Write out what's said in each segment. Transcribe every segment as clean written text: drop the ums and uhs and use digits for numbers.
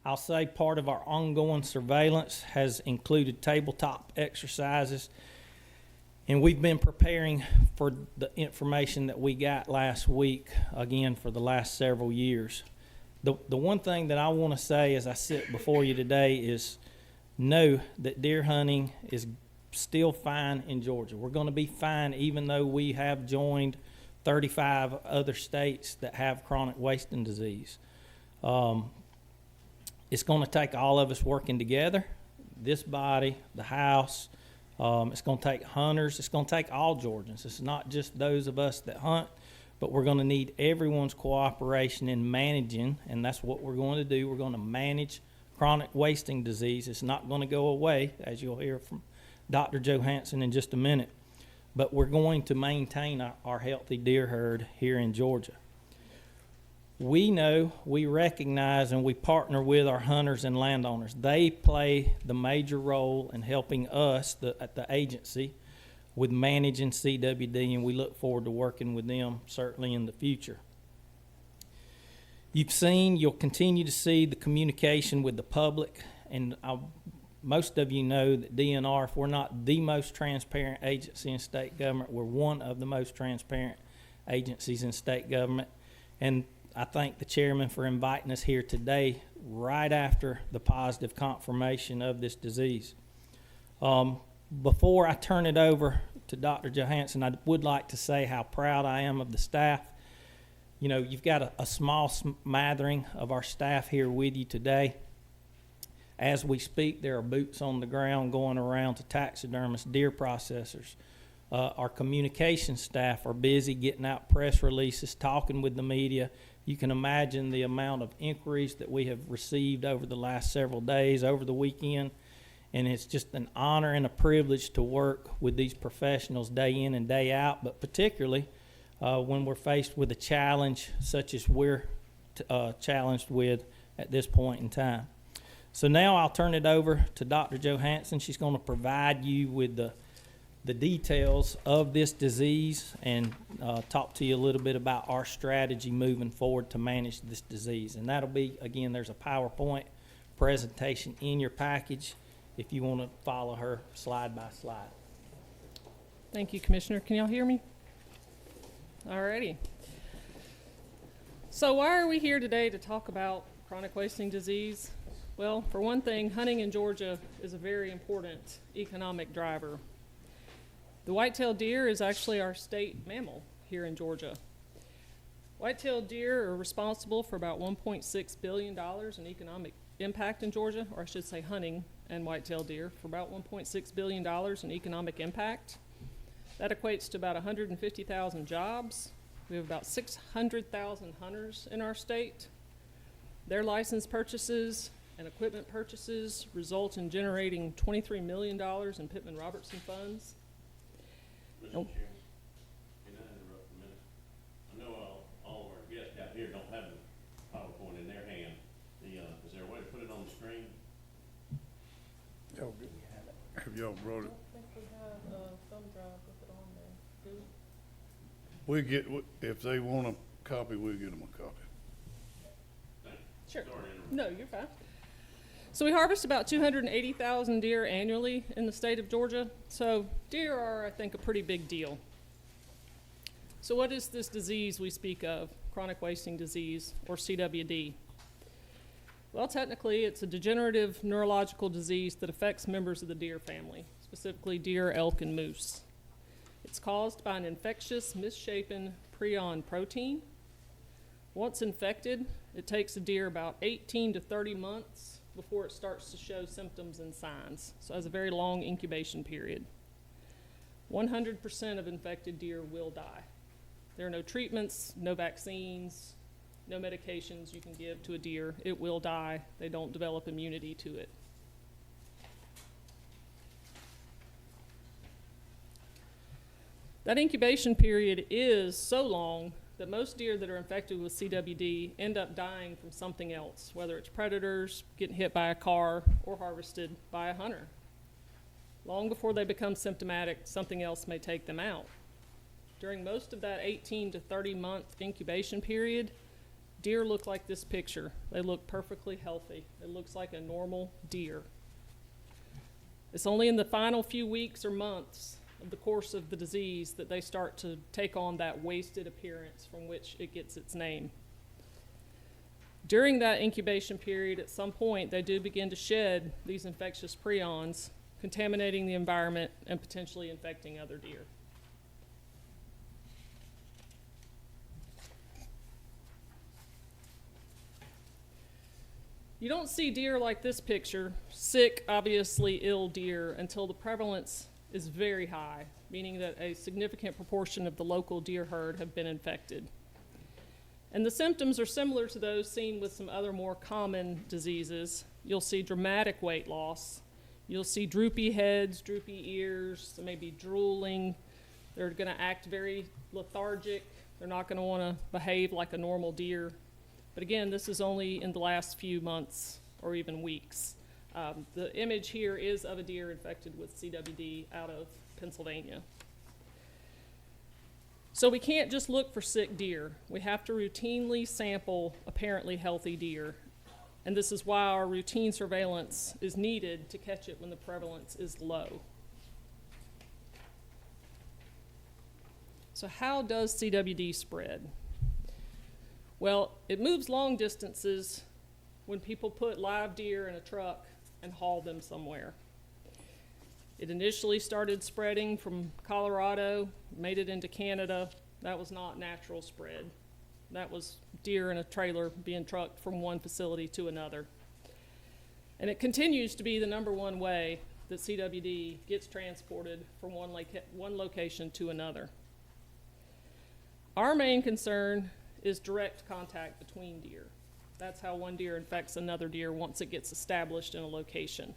I'll say part of our ongoing surveillance has included tabletop exercises, and we've been preparing for the information that we got last week, again, for the last several years. The one thing that I want to say as I sit before you today is know that deer hunting is still fine in Georgia. We're going to be fine even though we have joined 35 other states that have chronic wasting disease. It's going to take all of us working together, this body, the House. It's going to take hunters. It's going to take all Georgians. It's not just those of us that hunt, but we're going to need everyone's cooperation in managing, and that's what we're going to do. We're going to manage chronic wasting disease. It's not going to go away, as you'll hear from Dr. Johansson in just a minute, but we're going to maintain our healthy deer herd here in Georgia. We know, we recognize, and we partner with our hunters and landowners. They play the major role in helping us at the agency with managing CWD, and we look forward to working with them certainly in the future. You'll continue to see the communication with the public, and most of you know that DNR, if we're not the most transparent agency in state government, we're one of the most transparent agencies in state government. And I thank the chairman for inviting us here today right after the positive confirmation of this disease. Before I turn it over to Dr. Johansson, I would like to say how proud I am of the staff. You know, you've got a small smattering of our staff here with you today. As we speak, there are boots on the ground going around to taxidermists, deer processors. Our communication staff are busy getting out press releases, talking with the media. You can imagine the amount of inquiries that we have received over the last several days, over the weekend. And it's just an honor and a privilege to work with these professionals day in and day out, but particularly when we're faced with a challenge such as we're challenged with at this point in time. So now I'll turn it over to Dr. Johansson. She's going to provide you with the details of this disease and talk to you a little bit about our strategy moving forward to manage this disease. And that'll be, again, there's a PowerPoint presentation in your package if you want to follow her slide by slide. Thank you, Commissioner. Can y'all hear me? Alrighty. So why are we here today to talk about chronic wasting disease? Well, for one thing, hunting in Georgia is a very important economic driver. The white-tailed deer is actually our state mammal here in Georgia. White-tailed deer are responsible for about $1.6 billion in economic impact in Georgia, or I should say hunting and white-tailed deer for about $1.6 billion in economic impact. That equates to about 150,000 jobs. We have about 600,000 hunters in our state. Their license purchases and equipment purchases result in generating $23 million in Pittman-Robertson funds. Mr. Chairman, can I interrupt a minute? I know all of our guests out here don't have the PowerPoint in their hand. Is there a way to put it on the screen? Have y'all brought it? I think we have a thumb drive with it on there. We get, if they want a copy, we'll get them a copy. Sure. Sorry to interrupt. No, you're fine. So we harvest about 280,000 deer annually in the state of Georgia. So deer are, I think, a pretty big deal. So what is this disease we speak of, chronic wasting disease, or CWD? Well, technically, it's a degenerative neurological disease that affects members of the deer family, specifically deer, elk, and moose. It's caused by an infectious, misshapen prion protein. Once infected, it takes a deer about 18 to 30 months before it starts to show symptoms and signs. So it has a very long incubation period. 100% of infected deer will die. There are no treatments, no vaccines, no medications you can give to a deer. It will die. They don't develop immunity to it. That incubation period is so long that most deer that are infected with CWD end up dying from something else, whether it's predators, getting hit by a car, or harvested by a hunter. Long before they become symptomatic, something else may take them out. During most of that 18 to 30 month incubation period, deer look like this picture. They look perfectly healthy. It looks like a normal deer. It's only in the final few weeks or months of the course of the disease that they start to take on that wasted appearance from which it gets its name. During that incubation period, at some point, they do begin to shed these infectious prions, contaminating the environment and potentially infecting other deer. You don't see deer like this picture, sick, obviously ill deer, until the prevalence is very high, meaning that a significant proportion of the local deer herd have been infected. And the symptoms are similar to those seen with some other more common diseases. You'll see dramatic weight loss. You'll see droopy heads, droopy ears, maybe drooling. They're going to act very lethargic. They're not going to want to behave like a normal deer. But again, this is only in the last few months or even weeks. The image here is of a deer infected with CWD out of Pennsylvania. So we can't just look for sick deer. We have to routinely sample apparently healthy deer. And this is why our routine surveillance is needed to catch it when the prevalence is low. So how does CWD spread? Well, it moves long distances when people put live deer in a truck and haul them somewhere. It initially started spreading from Colorado, made it into Canada. That was not natural spread. That was deer in a trailer being trucked from one facility to another. And it continues to be the #1 way that CWD gets transported from one location to another. Our main concern is direct contact between deer. That's how one deer infects another deer once it gets established in a location.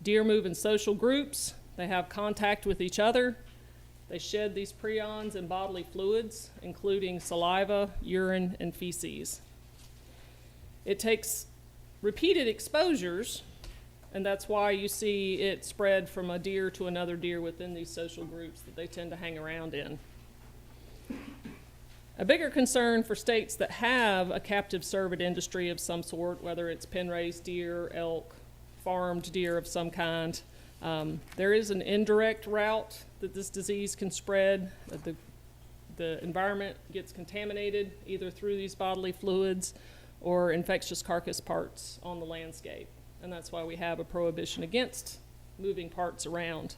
Deer move in social groups. They have contact with each other. They shed these prions and bodily fluids, including saliva, urine, and feces. It takes repeated exposures, and that's why you see it spread from a deer to another deer within these social groups that they tend to hang around in. A bigger concern for states that have a captive cervid industry of some sort, whether it's pen-raised deer, elk, farmed deer of some kind, there is an indirect route that this disease can spread. The environment gets contaminated either through these bodily fluids or infectious carcass parts on the landscape. And that's why we have a prohibition against moving parts around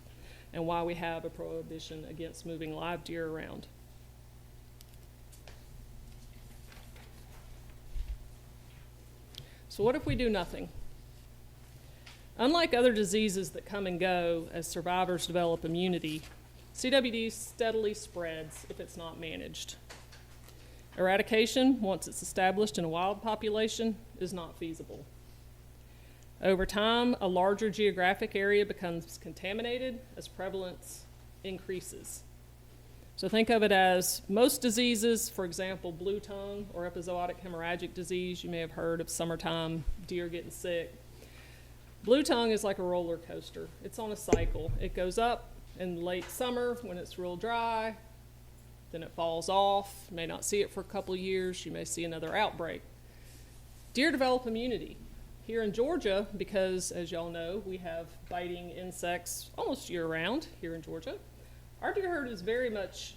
and why we have a prohibition against moving live deer around. So what if we do nothing? Unlike other diseases that come and go as survivors develop immunity, CWD steadily spreads if it's not managed. Eradication, once it's established in a wild population, is not feasible. Over time, a larger geographic area becomes contaminated as prevalence increases. So think of it as most diseases, for example, blue tongue or epizootic hemorrhagic disease. You may have heard of summertime deer getting sick. Blue tongue is like a roller coaster. It's on a cycle. It goes up in late summer when it's real dry, then it falls off. You may not see it for a couple of years. You may see another outbreak. Deer develop immunity. Here in Georgia, because as y'all know, we have biting insects almost year-round here in Georgia, our deer herd is very much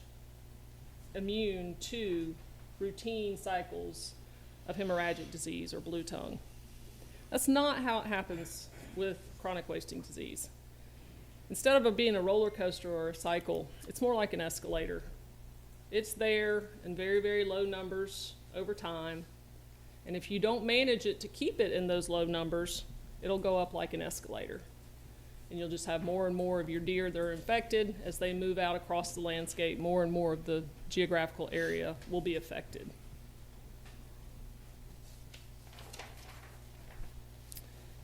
immune to routine cycles of hemorrhagic disease or blue tongue. That's not how it happens with chronic wasting disease. Instead of it being a roller coaster or a cycle, it's more like an escalator. It's there in very, very low numbers over time, and if you don't manage it to keep it in those low numbers, it'll go up like an escalator. And you'll just have more and more of your deer that are infected. As they move out across the landscape, more and more of the geographical area will be affected.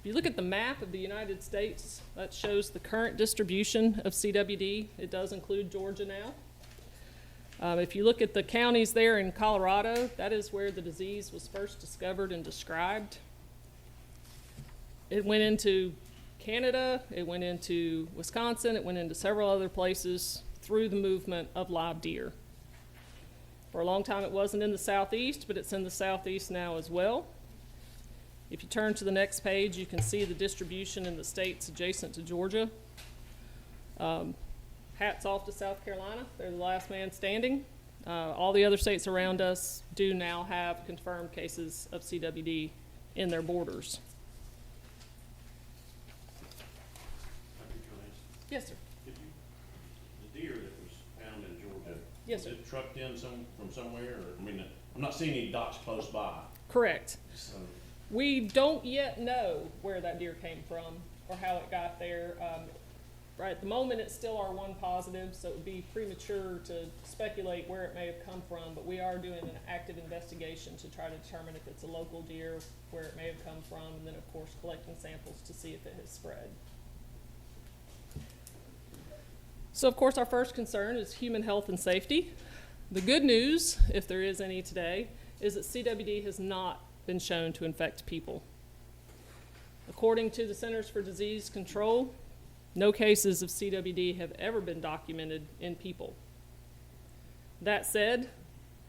If you look at the map of the United States, that shows the current distribution of CWD. It does include Georgia now. If you look at the counties there in Colorado, that is where the disease was first discovered and described. It went into Canada, it went into Wisconsin, it went into several other places through the movement of live deer. For a long time, it wasn't in the southeast, but it's in the southeast now as well. If you turn to the next page, you can see the distribution in the states adjacent to Georgia. Hats off to South Carolina. They're the last man standing. All the other states around us do now have confirmed cases of CWD in their borders. Dr. Johansen, Yes, sir. could you, the deer that was found in Georgia? Yes, sir. Was it trucked in from somewhere, or, I mean, I'm not seeing any docks close by, Correct. so. We don't yet know where that deer came from or how it got there. Right at the moment, it's still R1 positive, so it would be premature to speculate where it may have come from, but we are doing an active investigation to try to determine if it's a local deer, where it may have come from, and then, of course, collecting samples to see if it has spread. So, of course, our first concern is human health and safety. The good news, if there is any today, is that CWD has not been shown to infect people. According to the Centers for Disease Control, no cases of CWD have ever been documented in people. That said,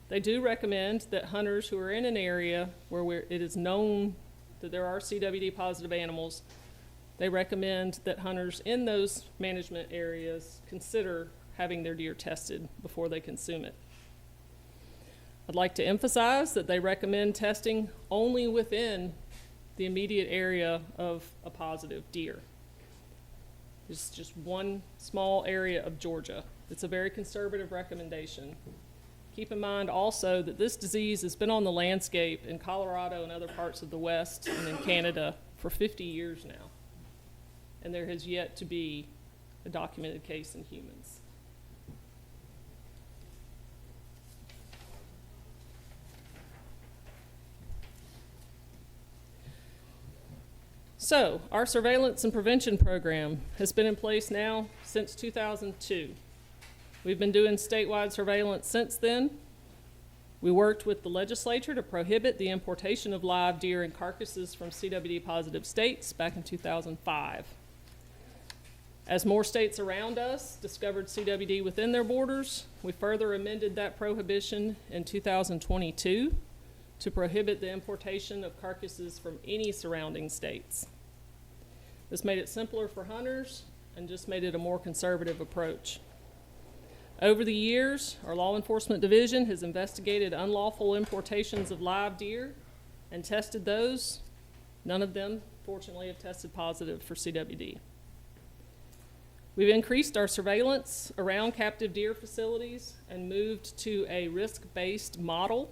they do recommend that hunters who are in an area where it is known that there are CWD positive animals, they recommend that hunters in those management areas consider having their deer tested before they consume it. I'd like to emphasize that they recommend testing only within the immediate area of a positive deer. It's just one small area of Georgia. It's a very conservative recommendation. Keep in mind also that this disease has been on the landscape in Colorado and other parts of the West and in Canada for 50 years now. And there has yet to be a documented case in humans. So, our surveillance and prevention program has been in place now since 2002. We've been doing statewide surveillance since then. We worked with the legislature to prohibit the importation of live deer and carcasses from CWD-positive states back in 2005. As more states around us discovered CWD within their borders, we further amended that prohibition in 2022 to prohibit the importation of carcasses from any surrounding states. This made it simpler for hunters and just made it a more conservative approach. Over the years, our law enforcement division has investigated unlawful importations of live deer and tested those. None of them, fortunately, have tested positive for CWD. We've increased our surveillance around captive deer facilities and moved to a risk-based model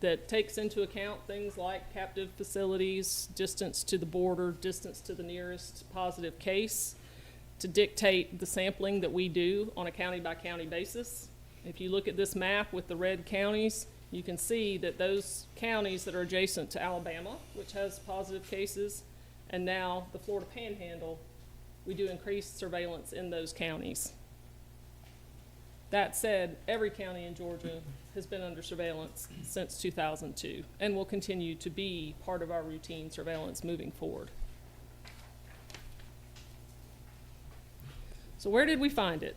that takes into account things like captive facilities, distance to the border, distance to the nearest positive case, to dictate the sampling that we do on a county-by-county basis. If you look at this map with the red counties, you can see that those counties that are adjacent to Alabama, which has positive cases, and now the Florida Panhandle, we do increased surveillance in those counties. That said, every county in Georgia has been under surveillance since 2002 and will continue to be part of our routine surveillance moving forward. So where did we find it?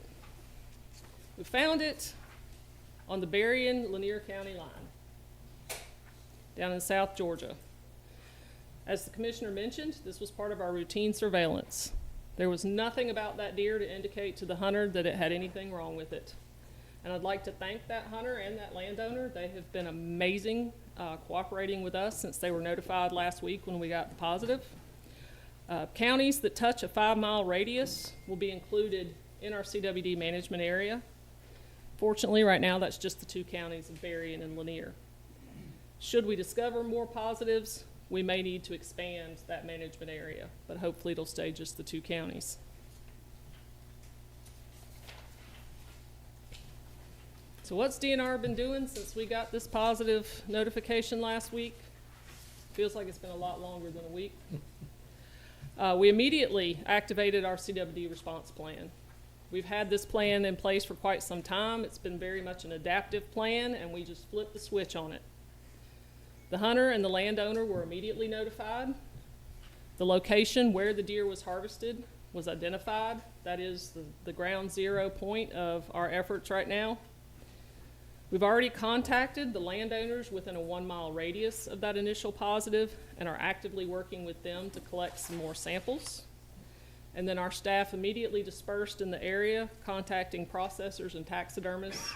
We found it on the Berrien-Lanier County line, down in South Georgia. As the commissioner mentioned, this was part of our routine surveillance. There was nothing about that deer to indicate to the hunter that it had anything wrong with it. And I'd like to thank that hunter and that landowner. They have been amazing cooperating with us since they were notified last week when we got the positive. Counties that touch a 5-mile radius will be included in our CWD management area. Fortunately, right now, that's just the 2 counties of Berrien and Lanier. Should we discover more positives, we may need to expand that management area, but hopefully it'll stay just the 2 counties. So what's DNR been doing since we got this positive notification last week? Feels like it's been a lot longer than a week. We immediately activated our CWD response plan. We've had this plan in place for quite some time. It's been very much an adaptive plan, and we just flipped the switch on it. The hunter and the landowner were immediately notified. The location where the deer was harvested was identified. That is the ground zero point of our efforts right now. We've already contacted the landowners within a 1-mile radius of that initial positive and are actively working with them to collect some more samples. And then our staff immediately dispersed in the area, contacting processors and taxidermists.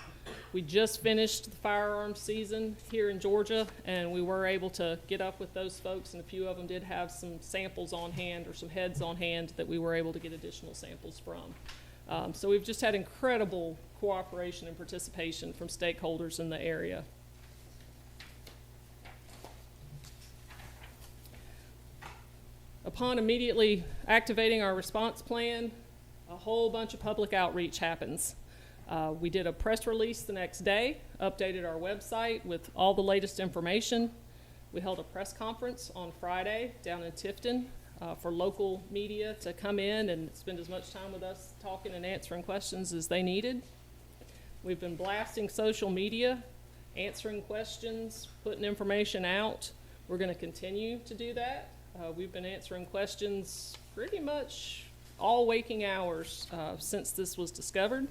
We just finished the firearms season here in Georgia, and we were able to get up with those folks, and a few of them did have some samples on hand or some heads on hand that we were able to get additional samples from. So we've just had incredible cooperation and participation from stakeholders in the area. Upon immediately activating our response plan, a whole bunch of public outreach happens. We did a press release the next day, updated our website with all the latest information. We held a press conference on Friday down in Tifton for local media to come in and spend as much time with us talking and answering questions as they needed. We've been blasting social media, answering questions, putting information out. We're going to continue to do that. We've been answering questions pretty much all waking hours since this was discovered.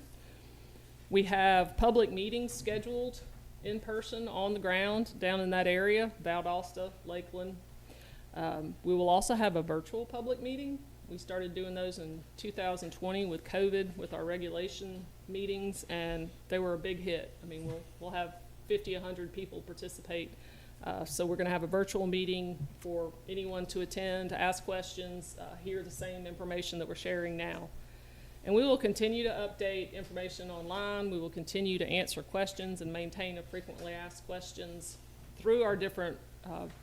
We have public meetings scheduled in person on the ground down in that area, Valdosta, Lakeland. We will also have a virtual public meeting. We started doing those in 2020 with COVID, with our regulation meetings, and they were a big hit. I mean, we'll have 50, 100 people participate. So we're going to have a virtual meeting for anyone to attend, to ask questions, hear the same information that we're sharing now. And we will continue to update information online. We will continue to answer questions and maintain a frequently asked questions through our different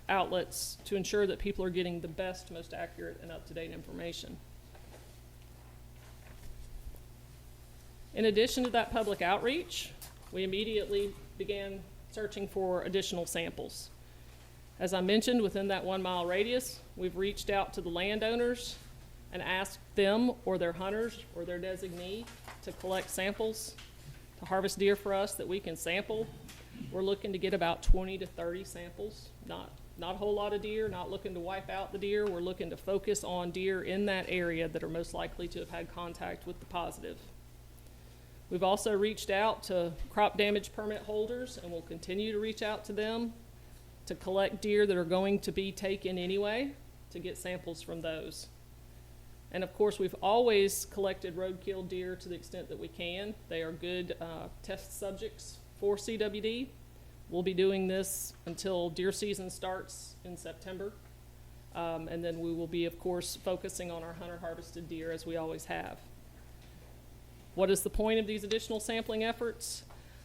outlets to ensure that people are getting the best, most accurate, and up-to-date information. In addition to that public outreach, we immediately began searching for additional samples. As I mentioned, within that 1-mile radius, we've reached out to the landowners and asked them or their hunters or their designee to collect samples to harvest deer for us that we can sample. We're looking to get about 20 to 30 samples, not a whole lot of deer, not looking to wipe out the deer. We're looking to focus on deer in that area that are most likely to have had contact with the positive. We've also reached out to crop damage permit holders, and we'll continue to reach out to them to collect deer that are going to be taken anyway, to get samples from those. And of course, we've always collected roadkill deer to the extent that we can. They are good test subjects for CWD. We'll be doing this until deer season starts in September. And then we will be, of course, focusing on our hunter harvested deer as we always have. What is the point of these additional sampling efforts?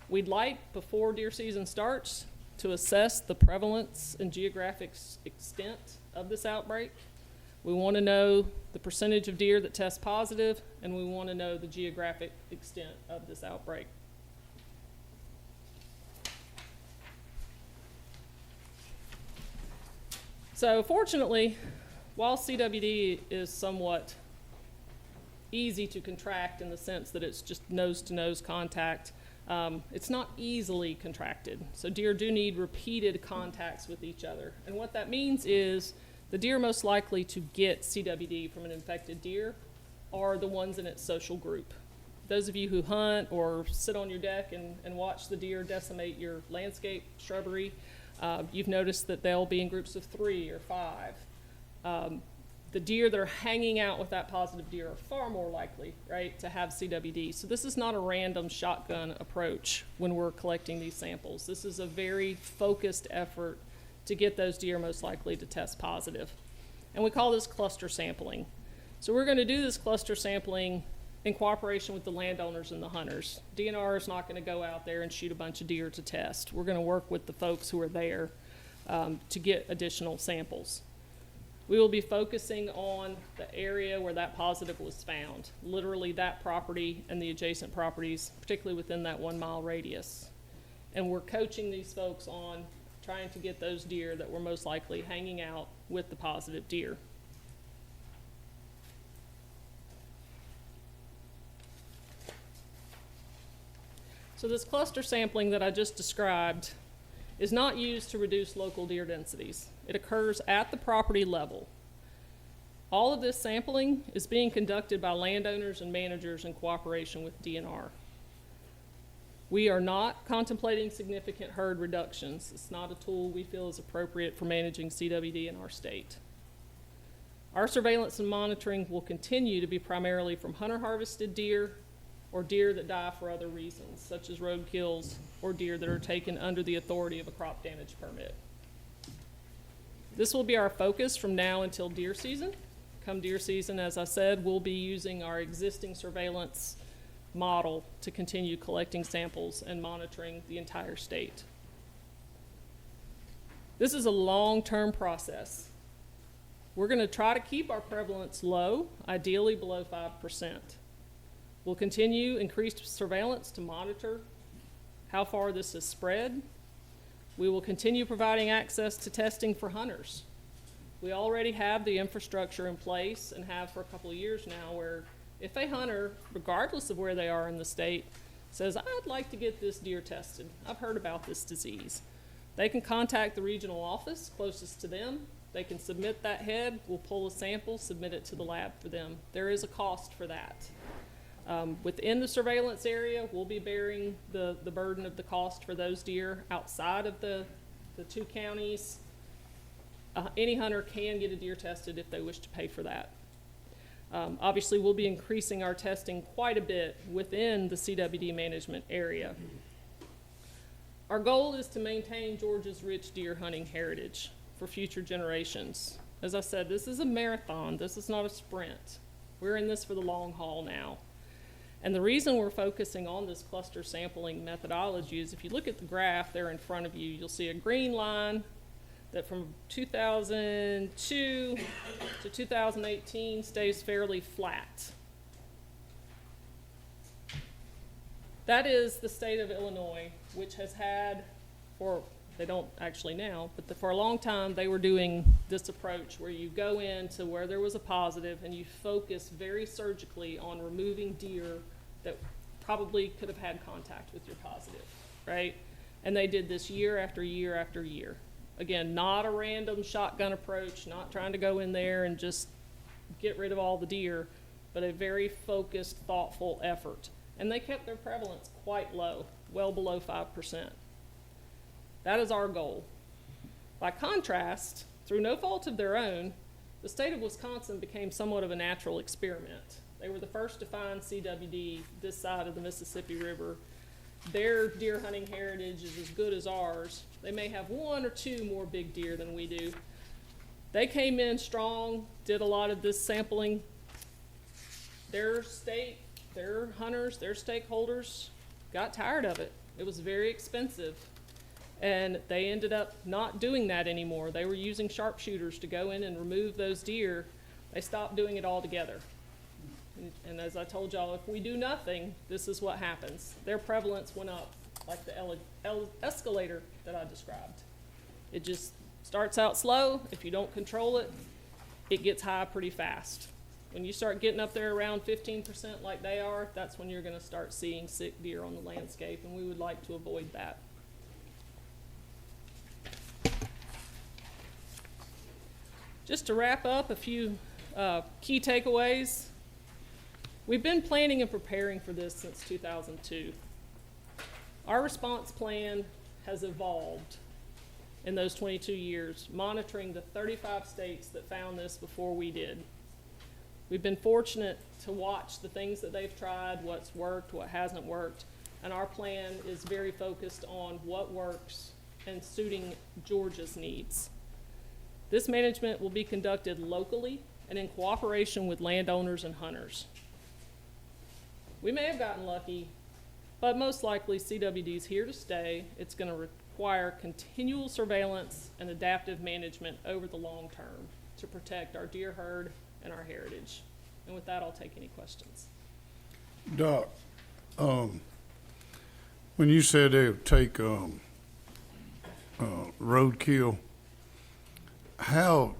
We'd like, before deer season starts, to assess the prevalence and geographic extent of this outbreak. We want to know the percentage of deer that test positive, and we want to know the geographic extent of this outbreak. So fortunately, while CWD is somewhat easy to contract in the sense that it's just nose-to-nose contact, it's not easily contracted. So deer do need repeated contacts with each other. And what that means is the deer most likely to get CWD from an infected deer are the ones in its social group. Those of you who hunt or sit on your deck and watch the deer decimate your landscape shrubbery, you've noticed that they'll be in groups of 3 or 5. The deer that are hanging out with that positive deer are far more likely, right, to have CWD. So this is not a random shotgun approach when we're collecting these samples. This is a very focused effort to get those deer most likely to test positive. And we call this cluster sampling. So we're going to do this cluster sampling in cooperation with the landowners and the hunters. DNR is not going to go out there and shoot a bunch of deer to test. We're going to work with the folks who are there to get additional samples. We will be focusing on the area where that positive was found, literally that property and the adjacent properties, particularly within that 1-mile radius. And we're coaching these folks on trying to get those deer that were most likely hanging out with the positive deer. So this cluster sampling that I just described is not used to reduce local deer densities. It occurs at the property level. All of this sampling is being conducted by landowners and managers in cooperation with DNR. We are not contemplating significant herd reductions. It's not a tool we feel is appropriate for managing CWD in our state. Our surveillance and monitoring will continue to be primarily from hunter-harvested deer or deer that die for other reasons, such as road kills or deer that are taken under the authority of a crop damage permit. This will be our focus from now until deer season. Come deer season, as I said, we'll be using our existing surveillance model to continue collecting samples and monitoring the entire state. This is a long-term process. We're going to try to keep our prevalence low, ideally below 5%. We'll continue increased surveillance to monitor how far this has spread. We will continue providing access to testing for hunters. We already have the infrastructure in place and have for a couple of years now where if a hunter, regardless of where they are in the state, says, I'd like to get this deer tested, I've heard about this disease, they can contact the regional office closest to them. They can submit that head, we'll pull a sample, submit it to the lab for them. There is a cost for that. Within the surveillance area, we'll be bearing the burden of the cost for those deer. Outside of the two counties, any hunter can get a deer tested if they wish to pay for that. Obviously, we'll be increasing our testing quite a bit within the CWD management area. Our goal is to maintain Georgia's rich deer hunting heritage for future generations. As I said, this is a marathon. This is not a sprint. We're in this for the long haul now. And the reason we're focusing on this cluster sampling methodology is if you look at the graph there in front of you, you'll see a green line that from 2002 to 2018 stays fairly flat. That is the state of Illinois, which has had, they don't actually now, but for a long time they were doing this approach where you go into where there was a positive and you focus very surgically on removing deer that probably could have had contact with your positive, right? And they did this year after year after year. Again, not a random shotgun approach, not trying to go in there and just get rid of all the deer, but a very focused, thoughtful effort. And they kept their prevalence quite low, well below 5%. That is our goal. By contrast, through no fault of their own, the state of Wisconsin became somewhat of a natural experiment. They were the first to find CWD this side of the Mississippi River. Their deer hunting heritage is as good as ours. They may have one or two more big deer than we do. They came in strong, did a lot of this sampling. Their state, their hunters, their stakeholders got tired of it. It was very expensive. And they ended up not doing that anymore. They were using sharpshooters to go in and remove those deer. They stopped doing it altogether. And as I told y'all, if we do nothing, this is what happens. Their prevalence went up like the escalator that I described. It just starts out slow. If you don't control it, it gets high pretty fast. When you start getting up there around 15% like they are, that's when you're going to start seeing sick deer on the landscape, and we would like to avoid that. Just to wrap up, a few key takeaways. We've been planning and preparing for this since 2002. Our response plan has evolved in those 22 years, monitoring the 35 states that found this before we did. We've been fortunate to watch the things that they've tried, what's worked, what hasn't worked, and our plan is very focused on what works and suiting Georgia's needs. This management will be conducted locally and in cooperation with landowners and hunters. We may have gotten lucky, but most likely CWD is here to stay. It's going to require continual surveillance and adaptive management over the long term to protect our deer herd and our heritage. And with that, I'll take any questions. Doc, when you said they would take roadkill, how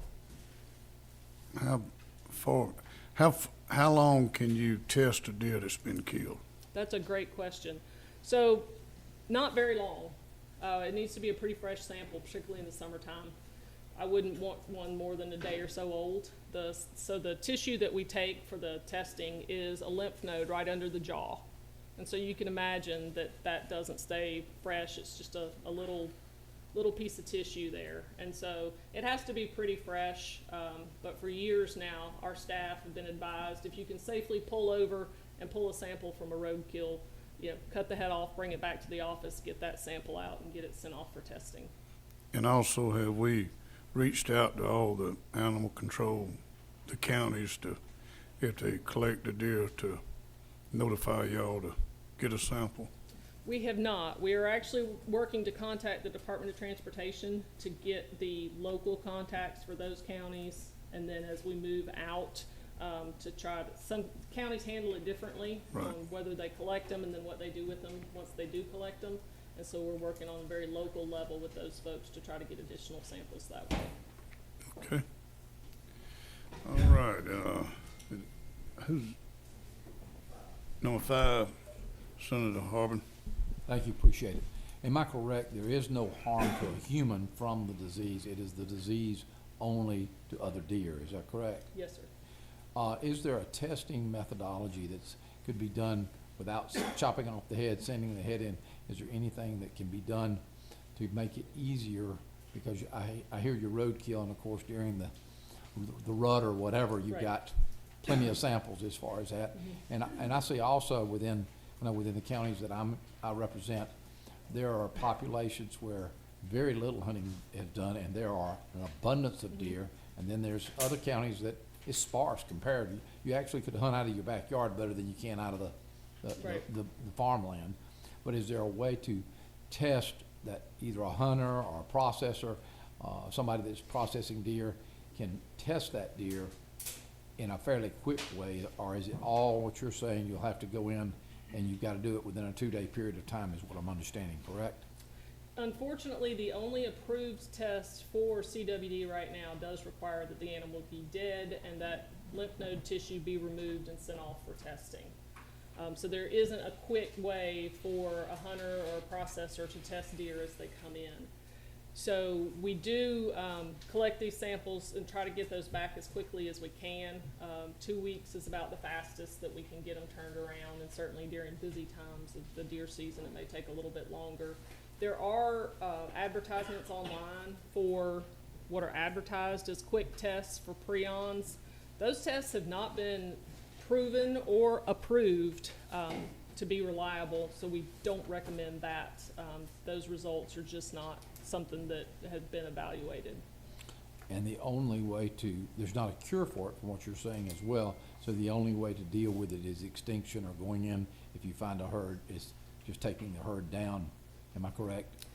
long can you test a deer that's been killed? That's a great question. So, not very long. It needs to be a pretty fresh sample, particularly in the summertime. I wouldn't want one more than a day or so old. So the tissue that we take for the testing is a lymph node right under the jaw. And so you can imagine that that doesn't stay fresh. It's just a little piece of tissue there. And so it has to be pretty fresh. But for years now, our staff have been advised if you can safely pull over and pull a sample from a roadkill, you know, cut the head off, bring it back to the office, get that sample out, and get it sent off for testing. And also, have we reached out to all the animal control, the counties, to, if they collect the deer, to notify y'all to get a sample? We have not. We are actually working to contact the Department of Transportation to get the local contacts for those counties. And then as we move out, to try to, some counties handle it differently Right. on whether they collect them and then what they do with them once they do collect them. And so we're working on a very local level with those folks to try to get additional samples that way. Okay. All right, who's, number 5, Senator Harbin? Thank you, appreciate it. Am I correct, there is no harm to a human from the disease? It is the disease only to other deer, is that correct? Yes, sir. Is there a testing methodology that's, could be done without chopping off the head, sending the head in? Is there anything that can be done to make it easier? Because I hear your roadkill, and of course during the rut or whatever, you've Right. got plenty of samples as far as that. And I see also within the counties that I represent, there are populations where very little hunting is done, and there are an abundance of deer. And then there's other counties that is sparse comparatively. You actually could hunt out of your backyard better than you can out of Right. the farmland. But is there a way to test that either a hunter or a processor, somebody that's processing deer, can test that deer in a fairly quick way? Or is it all what you're saying, you'll have to go in and you've got to do it within a 2-day period of time, is what I'm understanding, correct? Unfortunately, the only approved test for CWD right now does require that the animal be dead and that lymph node tissue be removed and sent off for testing. So there isn't a quick way for a hunter or a processor to test deer as they come in. So we do collect these samples and try to get those back as quickly as we can. 2 weeks is about the fastest that we can get them turned around, and certainly during busy times of the deer season, it may take a little bit longer. There are advertisements online for what are advertised as quick tests for prions. Those tests have not been proven or approved to be reliable, so we don't recommend that. Those results are just not something that had been evaluated. And the only way to, there's not a cure for it from what you're saying as well, so the only way to deal with it is extinction, or going in, if you find a herd, is just taking the herd down. Am I correct?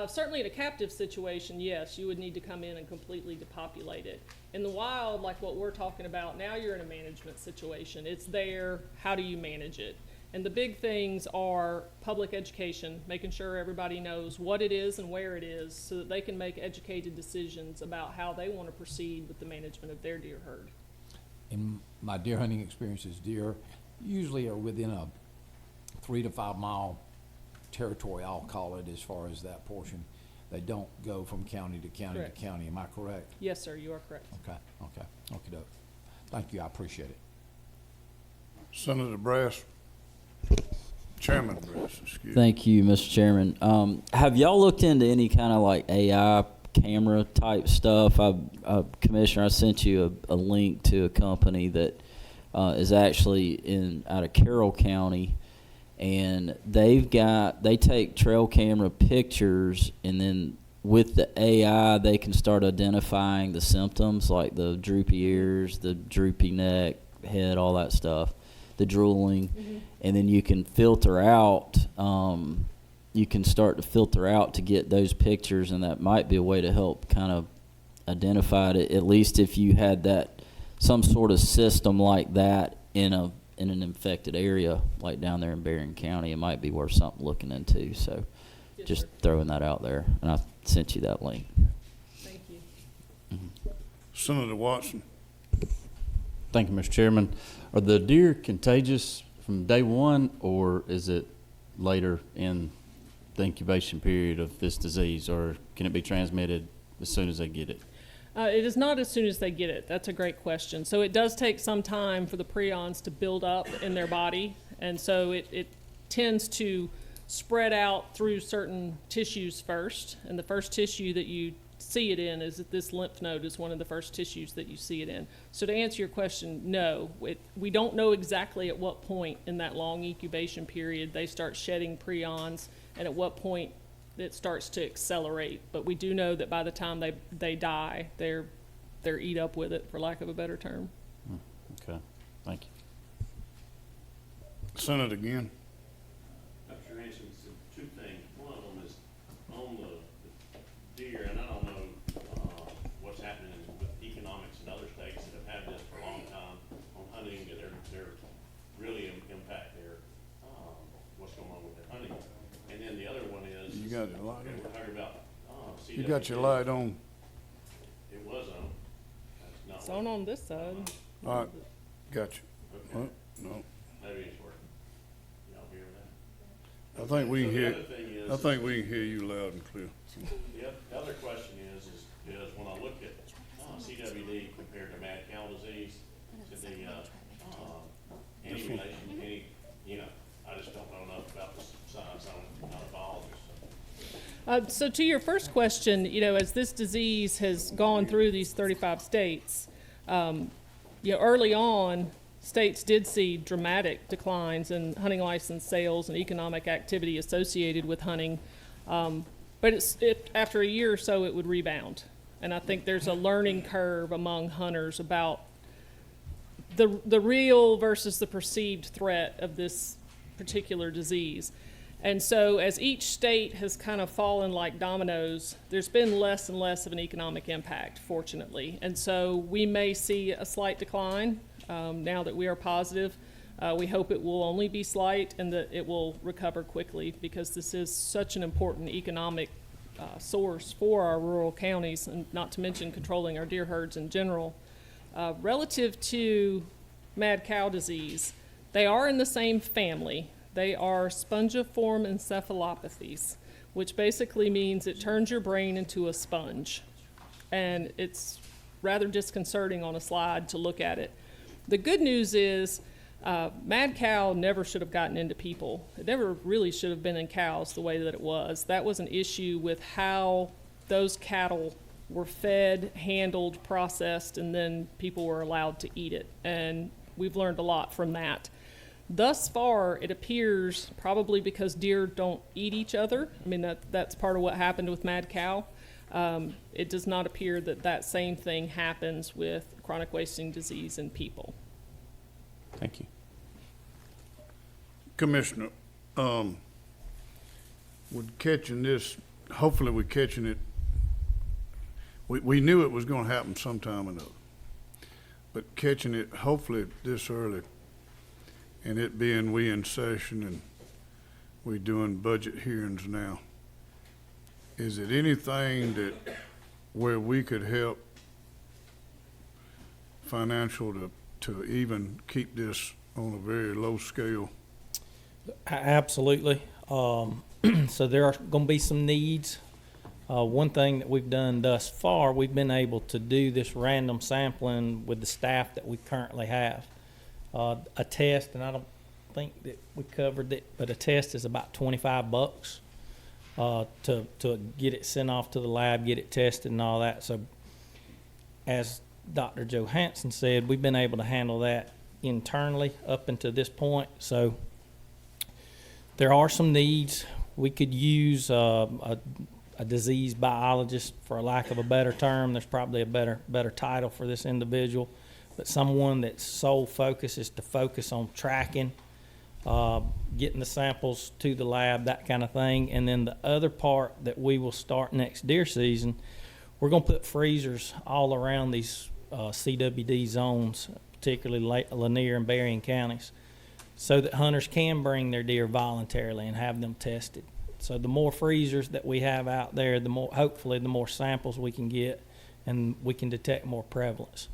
Certainly in a captive situation, yes, you would need to come in and completely depopulate it. In the wild, like what we're talking about, now you're in a management situation. It's there, how do you manage it? And the big things are public education, making sure everybody knows what it is and where it is so that they can make educated decisions about how they want to proceed with the management of their deer herd. In my deer hunting experiences, deer usually are within a 3 to 5 mile territory, I'll call it, as far as that portion. They don't go from county to county Correct. to county. Am I correct? Yes, sir, you are correct. Okay, doke. Thank you, I appreciate it. Senator Brass, Chairman Brass, excuse me. Thank you, Mr. Chairman. Have y'all looked into any kind of like AI camera type stuff? Commissioner, I sent you a link to a company that is actually out of Carroll County, and they take trail camera pictures, and then with the AI they can start identifying the symptoms like the droopy ears, the droopy neck, head, all that stuff, the drooling. Mm-hmm. And then you can filter out, you can start to filter out to get those pictures, and that might be a way to help kind of identify it, at least if you had that, some sort of system like that in an infected area, like down there in Berrien County. It might be worth something looking into, so Yes, just sir. throwing that out there, and I sent you that link. Thank you. Senator Watson, Thank you, Mr. Chairman. Are the deer contagious from day one, or is it later in the incubation period of this disease, or can it be transmitted as soon as they get it? It is not as soon as they get it. That's a great question. So it does take some time for the prions to build up in their body, and so it tends to spread out through certain tissues first, and the first tissue that you see it in is that this lymph node is one of the first tissues that you see it in. So to answer your question, no, we don't know exactly at what point in that long incubation period they start shedding prions and at what point it starts to accelerate. But we do know that by the time they die, they're eat up with it, for lack of a better term. Okay, thank you. Senate again. Dr. Hanson said two things. One of them is on the deer, and I don't know, what's happening with economics in other states that have had this for a long time on hunting, that they're really impact their, what's going on with their hunting. And then the other one is. You got your light okay, on? we're talking about, CWD. You got your light on. It was on. That's not. It's on this side. All right, got you. Okay, Well, no, maybe it's working. Y'all hear that? I think we So can the hear, other thing is. I think we can hear you loud and clear. The other question is when I look at CWD compared to mad cow disease, to the, any relation, any, I just don't know enough about the science, I'm not a biologist. So to your first question, as this disease has gone through these 35 states, early on, states did see dramatic declines in hunting license sales and economic activity associated with hunting. But after a year or so, it would rebound. And I think there's a learning curve among hunters about the real versus the perceived threat of this particular disease. And so as each state has kind of fallen like dominoes, there's been less and less of an economic impact, fortunately. And so we may see a slight decline now that we are positive. We hope it will only be slight and that it will recover quickly, because this is such an important economic source for our rural counties, and not to mention controlling our deer herds in general. Relative to mad cow disease, they are in the same family. They are spongiform encephalopathies, which basically means it turns your brain into a sponge. And it's rather disconcerting on a slide to look at it. The good news is mad cow never should have gotten into people. It never really should have been in cows the way that it was. That was an issue with how those cattle were fed, handled, processed, and then people were allowed to eat it. And we've learned a lot from that. Thus far, it appears, probably because deer don't eat each other, I mean, that's part of what happened with mad cow. It does not appear that same thing happens with chronic wasting disease in people. Thank you. Commissioner, with catching this, hopefully we're catching it. We knew it was gonna happen sometime or another. But catching it hopefully this early, and it being we in session and we doing budget hearings now, is it anything that where we could help financial to even keep this on a very low scale? Absolutely. So there are going to be some needs. One thing that we've done thus far, we've been able to do this random sampling with the staff that we currently have. A test, and I don't think that we covered it, but a test is about $25 to get it sent off to the lab, get it tested and all that. So as Dr. Johansson said, we've been able to handle that internally up until this point. So there are some needs. We could use a disease biologist, for lack of a better term. There's probably a better title for this individual, but someone that's sole focus is to focus on tracking, getting the samples to the lab, that kind of thing. And then the other part that we will start next deer season, we're going to put freezers all around these CWD zones, particularly Lanier and Berrien counties, so that hunters can bring their deer voluntarily and have them tested. So the more freezers that we have out there, the more, hopefully, the more samples we can get, and we can detect more prevalence.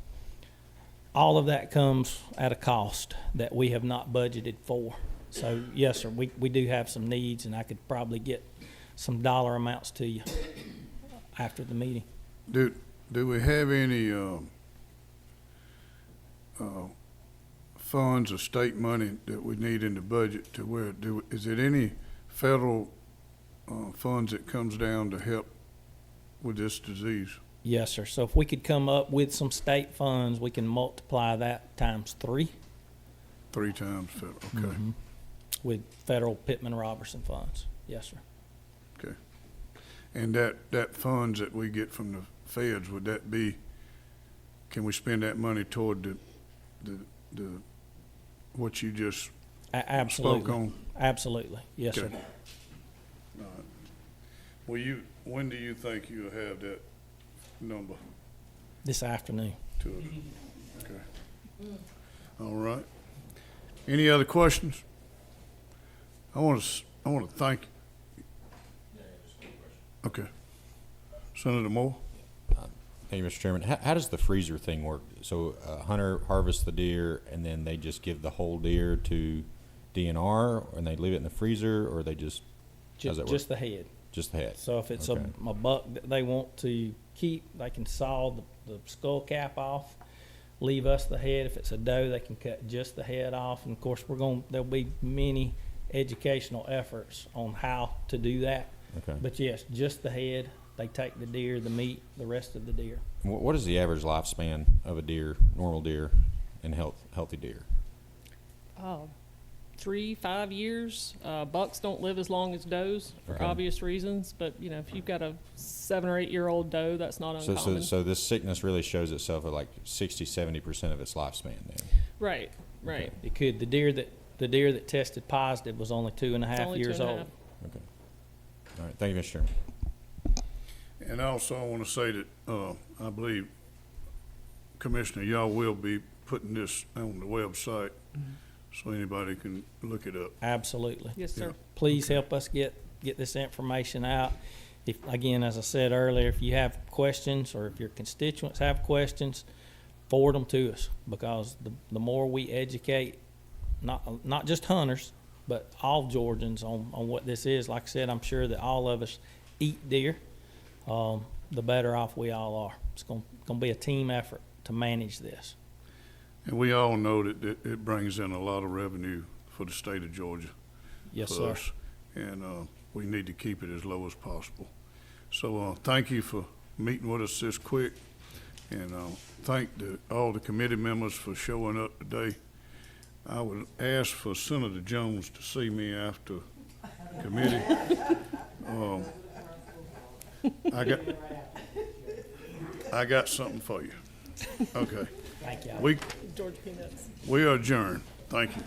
All of that comes at a cost that we have not budgeted for. So yes, sir, we do have some needs, and I could probably get some dollar amounts to you after the meeting. funds or state money that we need in the budget to where, is it any federal, funds that comes down to help with this disease? Yes, sir. So if we could come up with some state funds, we can multiply that times 3 3 times federal, okay, with federal Pittman Robertson funds. Yes, sir. okay. And that funds that we get from the feds, would that be, can we spend that money toward the what you just spoke Absolutely. on? Absolutely. Yes, sir. Okay. All right. Well, when do you think you'll have that number This afternoon. to us? Okay. All right. Any other questions? I want to thank. Okay. Senator Moore? Thank you, Mr. Chairman. How does the freezer thing work? So a hunter harvests the deer and then they just give the whole deer to DNR and they leave it in the freezer, or they just, how's that work? Just the head. Just the head? So if it's Okay. a buck that they want to keep, they can saw the skull cap off, leave us the head. If it's a doe, they can cut just the head off. And of course, there'll be many educational efforts on how to do that. Okay. But yes, just the head. They take the deer, the meat, the rest of the deer. What is the average lifespan of a deer, normal deer, and healthy deer? 3-5 years. Bucks don't live as long as does for Okay. obvious reasons, but you know, if you've got a 7 or 8 year old doe, that's not uncommon. So this sickness really shows itself at like 60-70% of its lifespan then? Right, right. It could. The deer that tested positive was only 2.5 It's only years 2.5. old. Okay. All right, thank you, Mr. Chairman. And also, I want to say that, I believe, Commissioner, y'all will be putting this on the website so anybody can look it up. Absolutely. Yes, sir. Please help us get this information out. If, again, as I said earlier, if you have questions or if your constituents have questions, forward them to us, because the more we educate, not just hunters, but all Georgians on what this is. Like I said, I'm sure that all of us eat deer. The better off we all are. It's going to be a team effort to manage this. And we all know that it brings in a lot of revenue for the state of Georgia. Yes, for sir. us. And we need to keep it as low as possible. So thank you for meeting with us this quick. And thank all the committee members for showing up today. I would ask for Senator Jones to see me after committee. I got something for you. Okay. Thank you. Georgia Peanuts. We are adjourned. Thank you.